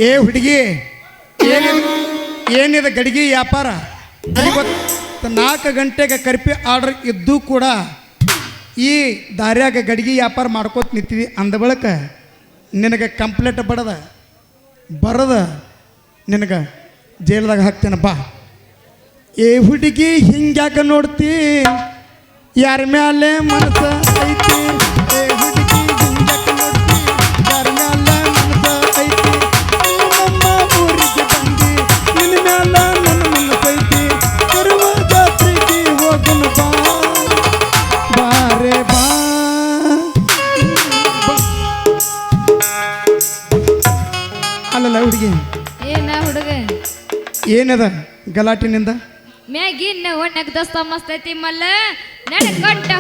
ಏ ಹುಡುಗಿ ಏನಿದೆ ಗಡಿಗೆ ವ್ಯಾಪಾರ? ಇವತ್ತು 4 ಗಂಟೆಗೆ ಕರ್ಫ್ಯೂ ಆರ್ಡರ್ ಇದ್ದು ಕೂಡ ಈ ದಾರ್ಯಾಗ ಗಡಿಗೆ ವ್ಯಾಪಾರ ಮಾಡ್ಕೋತ ನಿಂತಿದ್ವಿ ಅಂದ ಬಳಿಕ ನಿನಗೆ ಕಂಪ್ಲೇಂಟ್ ಬರದ ನಿನಗೆ ಜೈಲ್ದಾಗ ಹಾಕ್ತೇನೆ ಬಾ. ಏ ಹುಡುಗಿ ಹಿಂಗ್ಯಾಕ ನೋಡ್ತಿ, ಯಾರ ಮ್ಯಾಲೆ ಮನಸ್ಸ ಐತಿ? ಏ ಹುಡುಗಿ ಹಿಂಗ್ಯಾಕ ನೋಡ್ತಿ, ಯಾರ ಮ್ಯಾಲೆ ಮನಸ್ಸ ಐತಿ? ನಮ್ಮ ಊರಿಗೆ ಬಂದಿ, ನಿನ್ನ ಮ್ಯಾಲ ನನ್ನ ಮನಸ್ಸೈತಿ. ಕರುವ ಜಾತ್ರೆಗೆ ಹೋಗನ ಬಾ, ಬಾರೆ ಬಾ. ಅಲ್ಲಲ್ಲ ಹುಡುಗಿ, ಏನದ ಗಲಾಟಿನಿಂದ? ಮ್ಯಾಗಿನ ಒಣಗ್ ದೋಸ್ತ ಮಸ್ತೈತಿ ಮಲ್ಲ ನಡ್ಕೊಂಡ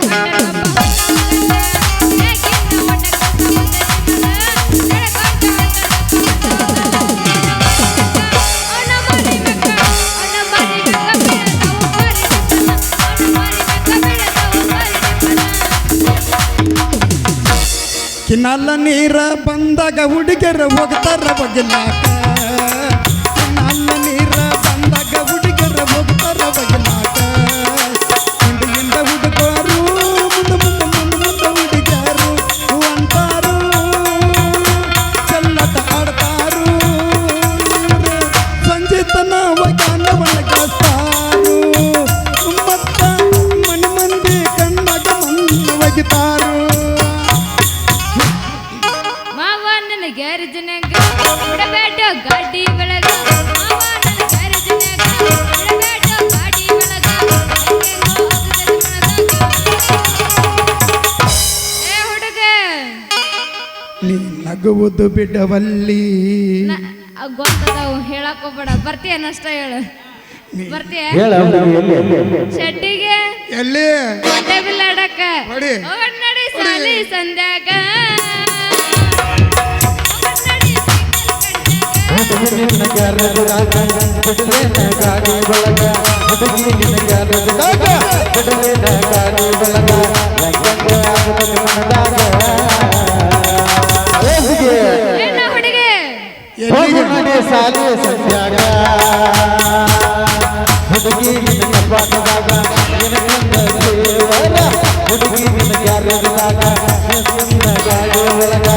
ಕಿನಾಲ ನೀರ ಬಂದಾಗ ಹುಡುಗರ ಹೋಗ್ತಾರ ಬಗಿಲಾಕ. ಕಿನಾಲ ನೀರ ಬಂದಾಗ ಹುಡುಗರ ಹೋಗ್ತಾರ ಬಗಿಲಾಕ. ಹಿಂದಿಂದ ಹುಡುಗರು ಮುಂದ ಹುಡುಗರು ಅಂತಾರು, ಚೆಲ್ಲಟ ಆಡ್ತಾರು. ಸಂಜೆತನ ವಗಾನವನ್ನ ಗಾಸ್ತಾರು, ಮತ್ತ ಮನೆ ಮಂದಿ ಕಣ್ಣಾಗ ಮಂದಿ ಒಗಿತಾರು. ಗ್ಯಾರೇಜ್ನಾಗ ಬಿಡಬೇಡ ಗಾಡಿ ಬೆಳಗ, ಮಾವ ನನ್ನ ಗ್ಯಾರೇಜ್ನಾಗ ಬಿಡಬೇಡ ಗಾಡಿ ಬೆಳಗ. ಏ ಹುಡುಗ, ನೀ ನಗುವುದು ಬಿಡವಲ್ಲಿ. ಗೊತ್ತದವು, ಹೇಳಕ್ ಹೋಗ್ಬೇಡ. ಬರ್ತೀಯನಷ್ಟ ಹೇಳು. ಬರ್ತೀಯ ಶೆಡ್ಡಿಗೆ ಎಲ್ಲಿ ಹೊಟ್ಟೆ ಬಿಲ್ ಆಡಕ್ಕ ನಡಿ ಸಾಲಿ ಸಂಧ್ಯಾಗ. ಗಾಡಿ ಬಳಗ ಸಾಲಿ ಸಂಧ್ಯಾಗ ಹುಡುಗಿ ಕಪಾಟದಾಗ ಹುಡುಗಿ ಗ್ಯಾರೇಜ್ದಾಗ ಗಾಡಿ ಒಳಗ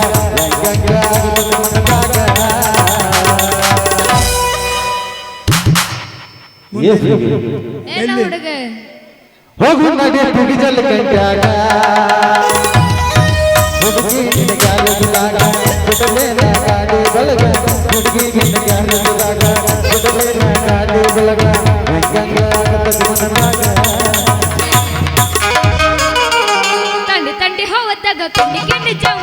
ಹೋಗು ನಡಿ ತುಗಿಜಲ್ ಕಂಟ್ಯಾಗ ಹುಡುಗಿ ಗ್ಯಾರೇಜ್ದಾಗ ಬಿಡಲೇನ ಗಾಡಿ ಬಳಗ. ಹುಡುಗಿ ಗ್ಯಾರೇಜ್ದಾಗ ಬಿಡಲೇನ ಗಾಡಿ ಬಳಗ. ತಂಡಿ ತಂಡಿ ಹೋವತ್ತಾಗ ಕಂಡಿ ಕಿಂಡಿ ಜಾವ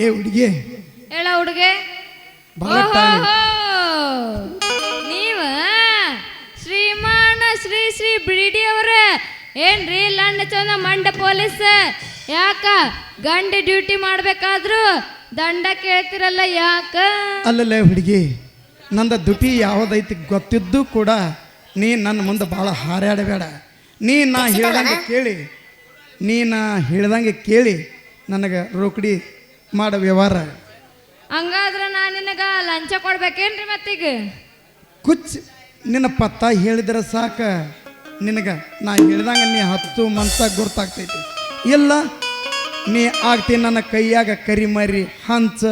ಏ ಹುಡುಗಿ ಹೇಳ ಹುಡುಗೆ. ನೀವ ಶ್ರೀಮಾನ ಶ್ರೀ ಶ್ರೀ ಬಿಡಿ ಅವರ ಏನ್ರಿ ಲಂಡ ಚಂದ ಮಂಡ ಪೊಲೀಸ್? ಯಾಕ ಗಂಡ ಡ್ಯೂಟಿ ಮಾಡ್ಬೇಕಾದ್ರು ದಂಡ ಕೇಳ್ತಿರಲ್ಲ ಯಾಕ? ಅಲ್ಲಲ್ಲ ಹುಡುಗಿ, ನಂದ ದುಟಿ ಯಾವುದೈತಿ ಗೊತ್ತಿದ್ದು ಕೂಡ ನೀ ನನ್ನ ಮುಂದೆ ಭಾಳ ಹಾರಾಡಬೇಡ. ನಾ ಹೇಳ್ದಂಗೆ ಕೇಳಿ ನನಗೆ ರೋಕಡಿ ಮಾಡೋ ವ್ಯವಹಾರ. ಹಂಗಾದ್ರೆ ನಾನು ನಿನಗ ಲಂಚ ಕೊಡ್ಬೇಕೇನ್ರಿ ಮತ್ತೀಗ? ಕುಚ್ ನಿನ್ನ ಪತ್ತ ಹೇಳಿದ್ರೆ ಸಾಕ, ನಿನಗೆ ನಾ ಹೇಳ್ದಂಗೆ ನೀ 10 ಮಂತ ಗುರ್ತಾಗ್ತೈತಿ. ಇಲ್ಲ ನೀ ಆಗ್ತಿ ನನ್ನ ಕೈಯಾಗ ಕರಿಮರಿ ಹಂಚ.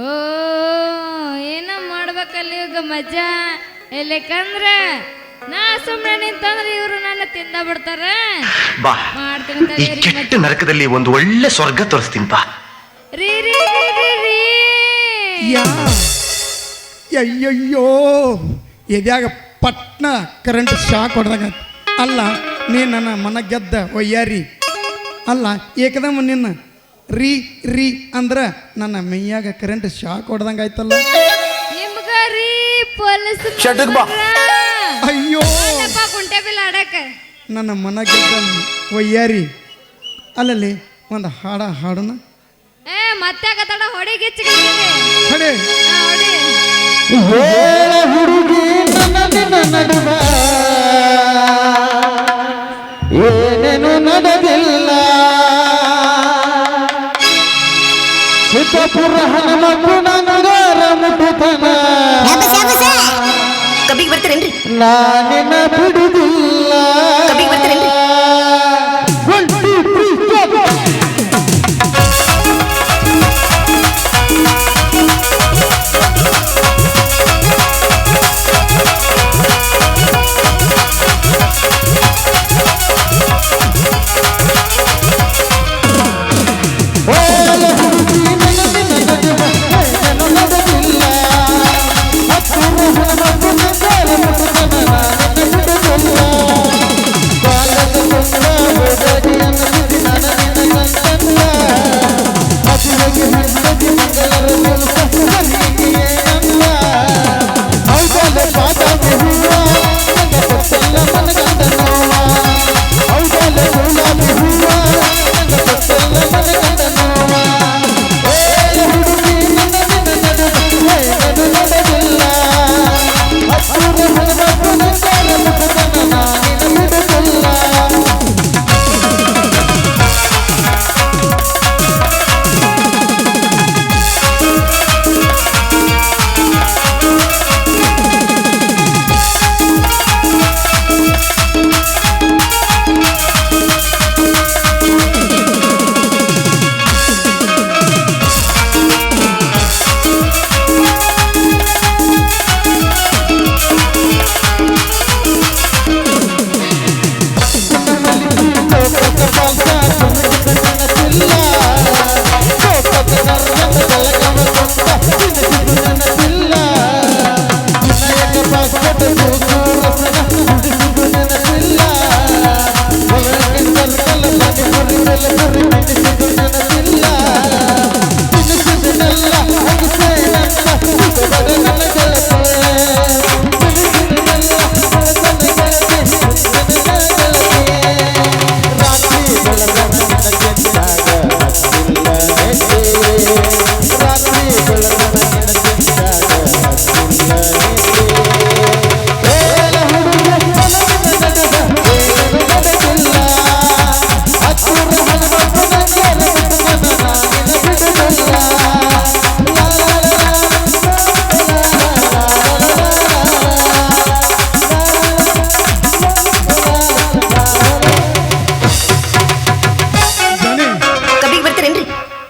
ಓ ಏನ ಮಾಡ್ಬೇಕಲ್ಲ ಈಗ ಮಜಾ. ಎಲ್ಲಕಂದ್ರ ನಾ ಸುಮ್ಮನೆ ನಿಂತಂದ್ರೆ ಇವರು ನನ್ನ ತಿಂದ ಬಿಡ್ತಾರ. ಮಾಡ್ತೀನಿ ನರಕದಲ್ಲಿ ಒಂದು ಒಳ್ಳೆ ಸ್ವರ್ಗ ತೋರಿಸ್ತೀನಿ ಬಾ. ರೀ ರೀ ರೀ ರೀ ಅಯ್ಯಯ್ಯೋ, ಎದ್ಯಾಗ ಪಟ್ನ ಕರೆಂಟ್ ಶಾಕ್ ಹೊಡೆದಾಗ. ಅಲ್ಲ ನೀ ನನ್ನ ಮನ ಗೆದ್ದ ಒಯ್ಯಾರಿ ಅಲ್ಲ, ಏಕದಮ್ ನಿನ್ನ ರೀ ರೀ ಅಂದ್ರೆ ನನ್ನ ಮೈಯಾಗ ಕರೆಂಟ್ ಶಾಕ್ ಹೊಡೆದಂಗೆ ಆಯ್ತಲ್ಲ. ನಿಮ್ಗ ರೀ ಪೊಲೀಸ್ ಅಯ್ಯೋ ಕುಂಟೆ ಬಿಲ್ ಆಡಕ ನನ್ನ ಮನ ಗೆದ್ದ ಒಯ್ಯಾರಿ ಅಲ್ಲಲ್ಲಿ ಒಂದು ಹಾಡನ ಏ ಮತ್ತೆ ಕತ್ತಡ ಹೊಡಿ ಗಿಚ್ಚಿ ಹಡೆ ಹೊಡಿ ಹೇಳ ಹುಡುಗಿ ನನ್ನ ನಡುವ ಏನೇನು ನಡೆದಿಲ್ಲ ಚಿತ್ತಪುರ ಹನುಮಪ್ಪು ನನಗಾರ ಮುಟ್ಟುತನ ಕಬ್ಬಿಗೆ ಬರ್ತೀರೇನ್ರಿ ನಾನಿನ ಬಿಡುದಿಲ್ಲ ಕಬ್ಬಿಗೆ ಬರ್ತೀರೇನ್ರಿ 1 2 3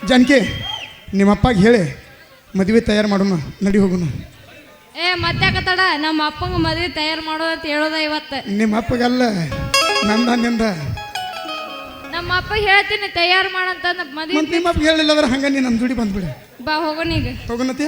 ಜಾನಕಿ ನಿಮ್ಮಪ್ಪಾಗ ಹೇಳಿ ಮದುವೆ ತಯಾರು ಮಾಡೋಣ, ನಡಿ ಹೋಗೋಣ. ಏ ಮತ್ತೆ ಕತ್ತಡ ನಮ್ಮ ಅಪ್ಪಂಗ ಮದುವೆ ತಯಾರು ಮಾಡೋದಂತ ಹೇಳೋದ ಇವತ್ತು. ನಿಮ್ಮ ಅಪ್ಪಗಲ್ಲ ನಿಂದ ನಮ್ಮ ಅಪ್ಪ ಹೇಳ್ತೀನಿ ತಯಾರು ಮಾಡಂತ ಮದುವೆ. ನಿಮ್ಮ ಅಪ್ಪ ಹೇಳಿಲ್ಲ ಅಂದ್ರೆ ಹಂಗ ನೀನು ನಮ್ಮ ಜೋಡಿ ಬಂದ್ಬಿಡಿ. ಬಾ ಹೋಗೋಣ ಈಗ. ಹೋಗೋಣತಿ.